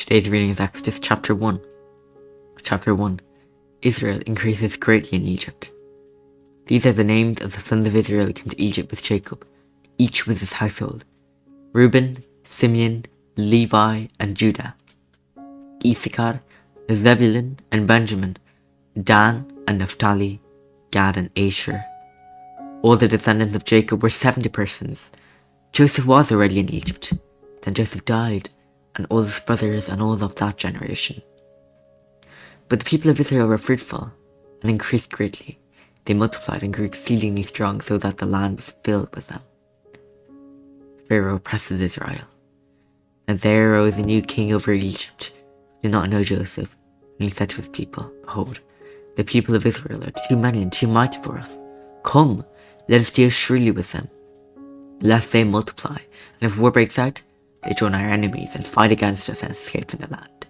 Today's reading is Exodus chapter 1. Chapter 1. Israel increases greatly in Egypt. These are the names of the sons of Israel who came to Egypt with Jacob, each with his household: Reuben, Simeon, Levi, and Judah; Issachar, Zebulun, and Benjamin; Dan and Naphtali; Gad and Asher. All the descendants of Jacob were 70 persons. Joseph was already in Egypt. Then Joseph died, and all his brothers and all of that generation. But the people of Israel were fruitful and increased greatly. They multiplied and grew exceedingly strong, so that the land was filled with them. Pharaoh oppresses Israel. And there arose a new king over Egypt, who did not know Joseph. And he said to his people, "Behold, the people of Israel are too many and too mighty for us. Come, let us deal shrewdly with them, lest they multiply, and if war breaks out, they join our enemies and fight against us and escape from the land."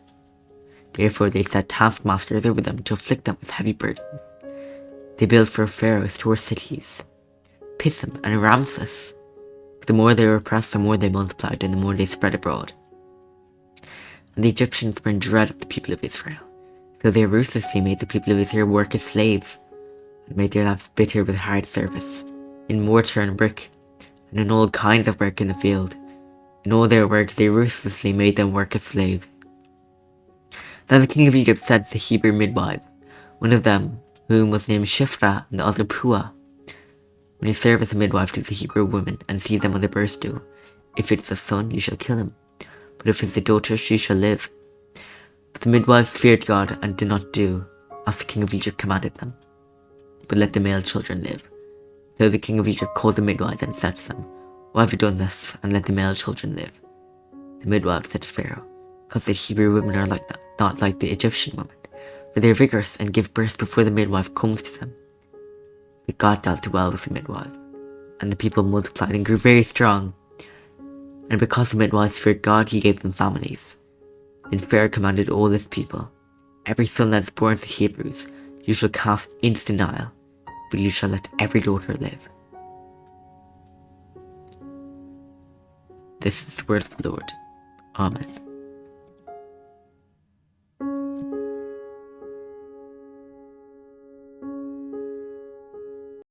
Therefore they set taskmasters over them to afflict them with heavy burdens. They built for Pharaoh store cities, Pithom and Ramses. But the more they were oppressed, the more they multiplied, and the more they spread abroad. And the Egyptians were in dread of the people of Israel. So they ruthlessly made the people of Israel work as slaves, and made their lives bitter with hard service, in mortar and brick, and in all kinds of work in the field. In all their work they ruthlessly made them work as slaves. Then the king of Egypt said to the Hebrew midwives, one of them, whom was named Shiphrah, and the other Puah, "When you serve as a midwife to the Hebrew women, and see them on the birth stool, if it is a son, you shall kill him, but if it is a daughter, she shall live." But the midwives feared God, and did not do as the king of Egypt commanded them, but let the male children live. So the king of Egypt called the midwives and said to them, "Why have you done this, and let the male children live?" The midwives said to Pharaoh, "Because the Hebrew women are like that, not like the Egyptian women, for they are vigorous and give birth before the midwife comes to them." But God dealt well with the midwives, and the people multiplied and grew very strong. And because the midwives feared God, he gave them families. Then Pharaoh commanded all his people, "Every son that is born to the Hebrews you shall cast into the Nile, but you shall let every daughter live." This is the word of the Lord. Amen.